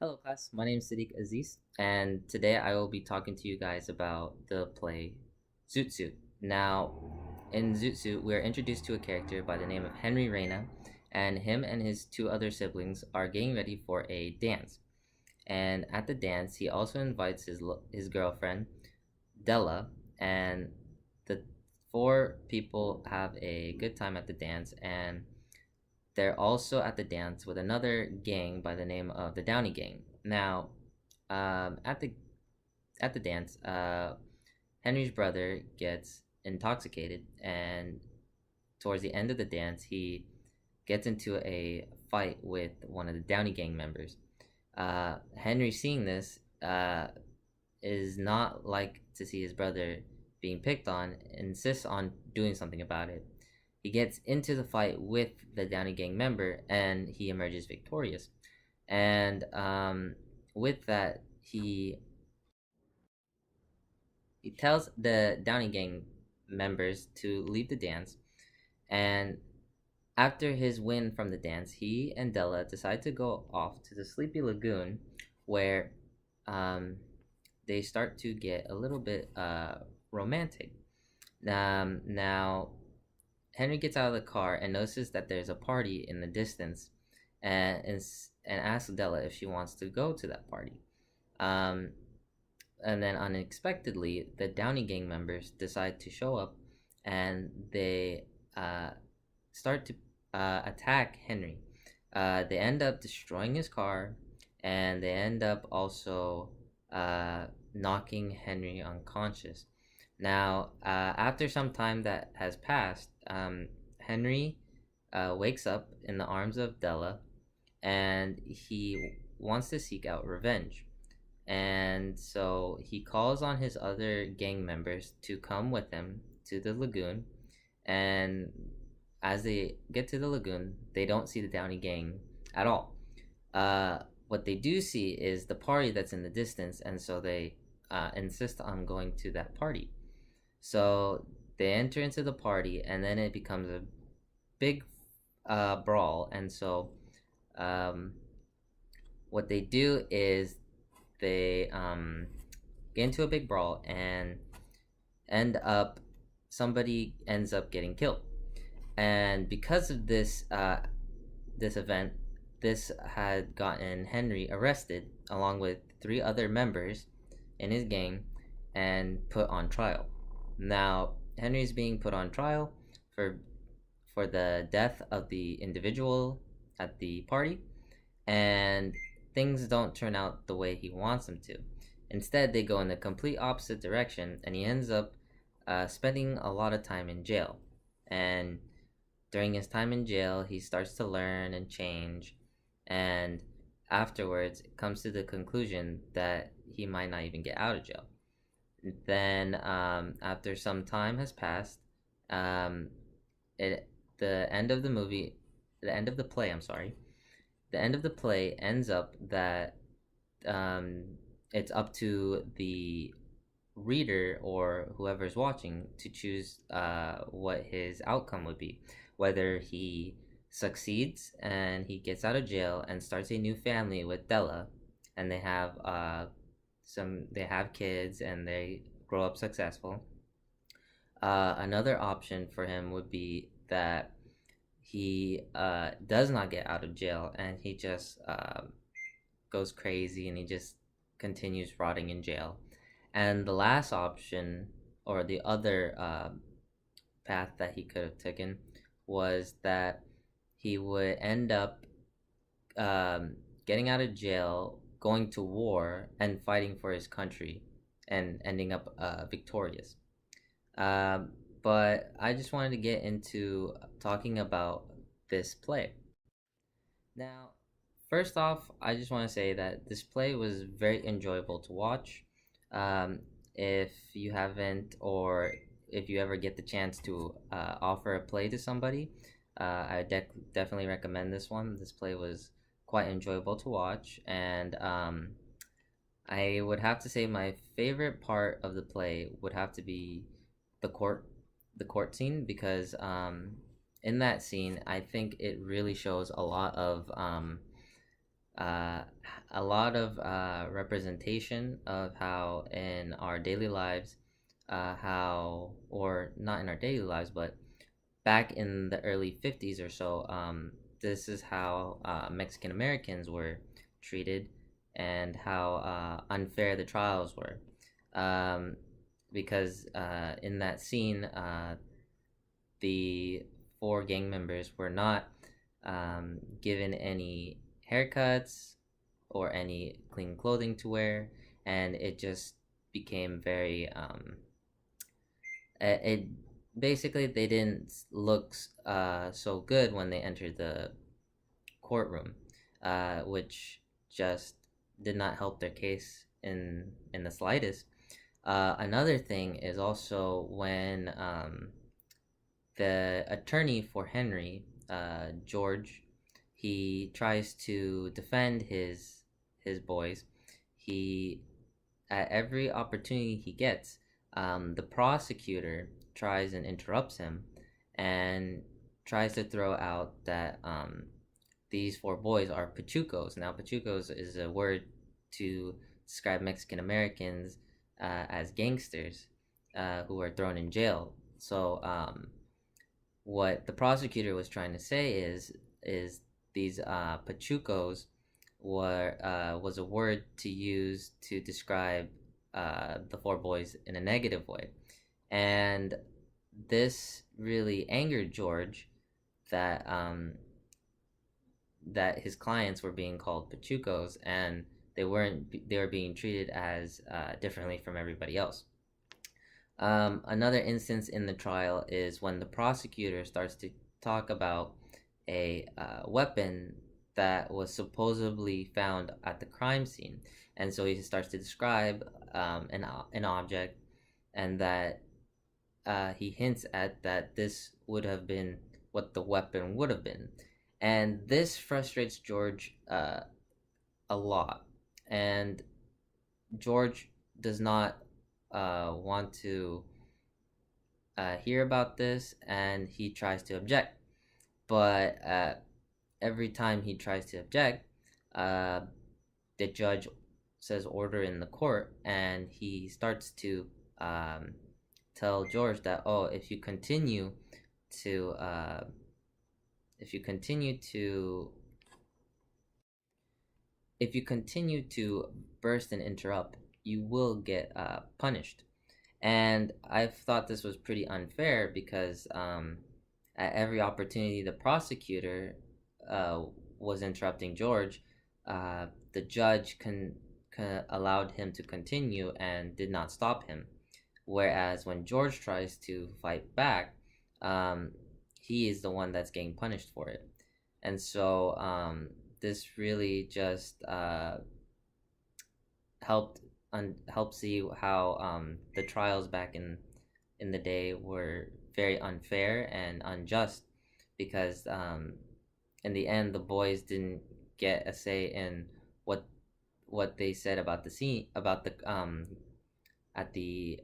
Hello class, my name is Sediq Aziz, and today I will be talking to you guys about the play Zoot Suit. Now, in Zoot Suit, we are introduced to a character by the name of Henry Reina, and him and his two other siblings are getting ready for a dance. And at the dance, he also invites his girlfriend, Della, and the four people have a good time at the dance, and they're also at the dance with another gang by the name of the Downey Gang. Now, at the dance, Henry's brother gets intoxicated, and towards the end of the dance, he gets into a fight with one of the Downey Gang members. Henry, seeing this, is not like to see his brother being picked on, insists on doing something about it. He gets into the fight with the Downey Gang member and he emerges victorious. And with that, he tells the Downey Gang members to leave the dance. And after his win from the dance, he and Della decide to go off to the Sleepy Lagoon, where um, they start to get a little bit romantic. Now, Henry gets out of the car and notices that there's a party in the distance, and asks Della if she wants to go to that party. Um, and then unexpectedly, the Downey Gang members decide to show up, and they start to attack Henry. They end up destroying his car, and they end up also knocking Henry unconscious. Now, after some time that has passed, Henry wakes up in the arms of Della, and he wants to seek out revenge. And so he calls on his other gang members to come with him to the lagoon. And as they get to the lagoon, they don't see the Downey Gang at all. What they do see is the party that's in the distance, and so they insist on going to that party. So they enter into the party, and then it becomes a big brawl. And so um, what they do is they get into a big brawl and end up somebody ends up getting killed. And because of this event, this had gotten Henry arrested along with three other members in his gang and put on trial. Now, Henry's being put on trial for the death of the individual at the party, and things don't turn out the way he wants them to. Instead, they go in the complete opposite direction, and he ends up spending a lot of time in jail. And during his time in jail, he starts to learn and change, and afterwards comes to the conclusion that he might not even get out of jail. Then, after some time has passed, um, it the end of the movie, the end of the play. I'm sorry. The end of the play ends up that um, it's up to the reader or whoever's watching to choose what his outcome would be, whether he succeeds and he gets out of jail and starts a new family with Della, and they have kids and they grow up successful. Another option for him would be that he does not get out of jail and he just goes crazy and he just continues rotting in jail. And the last option, or the other path that he could have taken, was that he would end up getting out of jail, going to war, and fighting for his country, and ending up victorious. But I just wanted to get into talking about this play. Now, first off, I just want to say that this play was very enjoyable to watch. If you haven't, or if you ever get the chance to offer a play to somebody, definitely recommend this one. This play was quite enjoyable to watch, and I would have to say my favorite part of the play would have to be the court scene, because in that scene I think it really shows a lot of a lot of representation of how in our daily lives, how, or not in our daily lives, but back in the early 50s or so, this is how Mexican Americans were treated and how unfair the trials were. Um, because in that scene, the four gang members were not given any haircuts or any clean clothing to wear, and it just became very it basically they didn't look so good when they entered the courtroom, which just did not help their case in the slightest. Another thing is also when the attorney for Henry, George, he tries to defend his boys. He At every opportunity he gets, the prosecutor tries and interrupts him and tries to throw out that these four boys are pachucos. Now, pachucos is a word to describe Mexican Americans as gangsters who are thrown in jail. So, what the prosecutor was trying to say is these pachucos was a word to use to describe the four boys in a negative way, and this really angered George that that his clients were being called pachucos and they were being treated as differently from everybody else. Another instance in the trial is when the prosecutor starts to talk about a weapon that was supposedly found at the crime scene, and so he starts to describe an object, and that he hints at that this would have been what the weapon would have been, and this frustrates George a lot, and George does not want to hear about this, and he tries to object. But every time he tries to object, uh, the judge says order in the court, and he starts to tell George that, oh, to if you continue to if you continue to burst and interrupt, you will get punished. And I thought this was pretty unfair because at every opportunity the prosecutor uh, was interrupting George, the judge allowed him to continue and did not stop him. Whereas when George tries to fight back, um, he is the one that's getting punished for it. And so this really just helped see how the trials back in the day were very unfair and unjust, because in the end the boys didn't get a say in what they said about the scene about the at the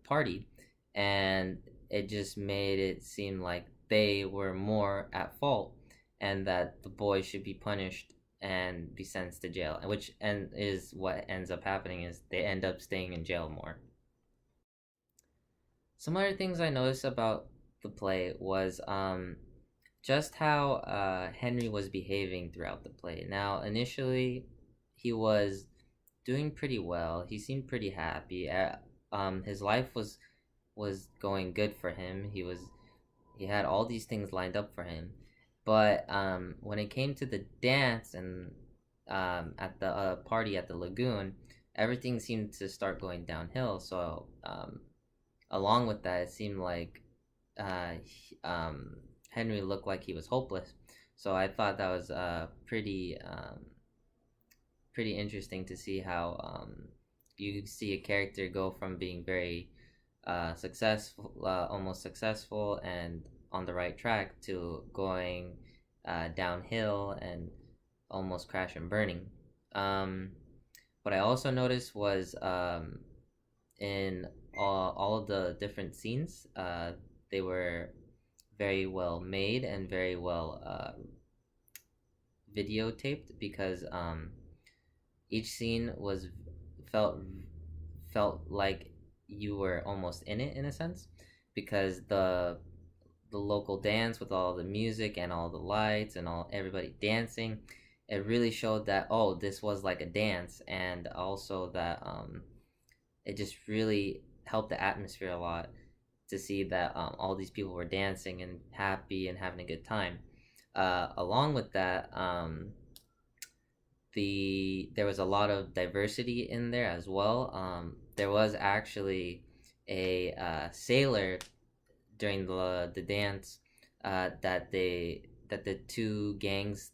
party, and it just made it seem like they were more at fault and that the boys should be punished and be sentenced to jail, which and is what ends up happening is they end up staying in jail more. Some other things I noticed about the play was just how Henry was behaving throughout the play. Now, initially, he was doing pretty well. He seemed pretty happy. His life was going good for him. He had all these things lined up for him. But when it came to the dance and at the party at the lagoon, everything seemed to start going downhill. So along with that, it seemed like Henry looked like he was hopeless. So I thought that was pretty interesting to see how you see a character go from being very successful, almost successful, and on the right track to going downhill and almost crash and burning. What I also noticed was in all of the different scenes, they were very well made and very well videotaped, because Each scene was felt felt like you were almost in it in a sense, because the local dance with all the music and all the lights and all everybody dancing, it really showed that, oh, this was like a dance. And also that it just really helped the atmosphere a lot to see that all these people were dancing and happy and having a good time. Along with that, there was a lot of diversity in there as well. There was actually a sailor during the dance, that the two gangs,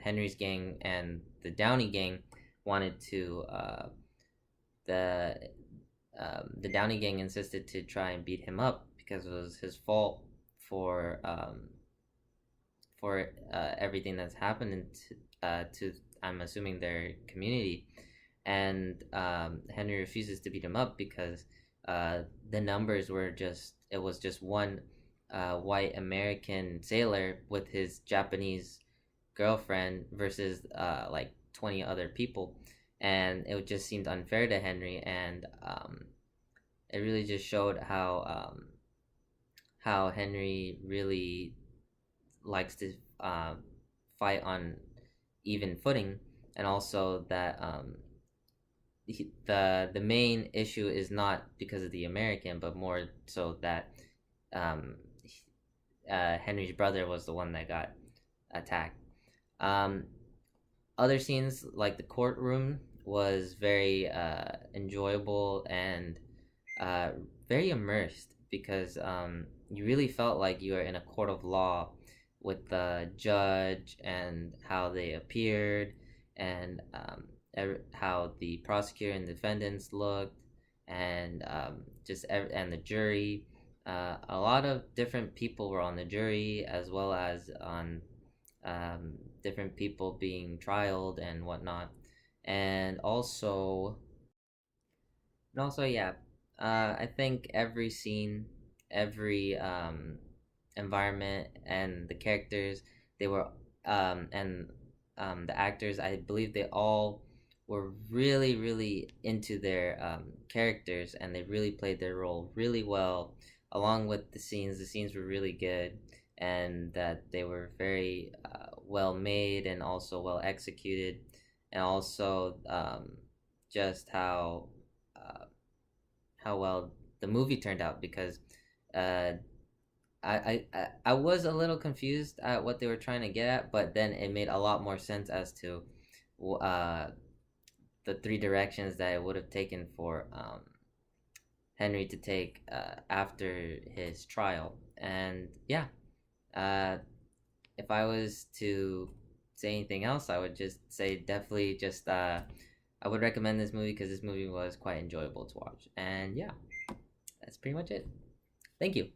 Henry's gang and the Downey gang, wanted to the the Downey gang insisted to try and beat him up because it was his fault for everything that's happened to, I'm assuming, their community. And Henry refuses to beat him up because the numbers were just, it was just one white American sailor with his Japanese girlfriend versus like 20 other people, and it just seemed unfair to Henry. And it really just showed how Henry really likes to fight on even footing, and also that the main issue is not because of the American, but more so that um, Henry's brother was the one that got attacked. Um, Other scenes like the courtroom was very enjoyable and uh, very immersed, because you really felt like you were in a court of law with the judge and how they appeared, and how the prosecutor and defendants looked, and and the jury. A lot of different people were on the jury, as well as on different people being trialed and whatnot. And also, yeah, I think every scene, every environment, and the characters, they were and the actors, I believe they all were really, really into their characters, and they really played their role really well. Along with the scenes were really good, and that they were very well made and also well executed, and also just how well the movie turned out, because uh, I was a little confused at what they were trying to get at, but then it made a lot more sense as to uh, the three directions that it would have taken for Henry to take after his trial. And yeah, uh, if I was to say anything else, I would just say definitely just I would recommend this movie because this movie was quite enjoyable to watch. And yeah, that's pretty much it. Thank you.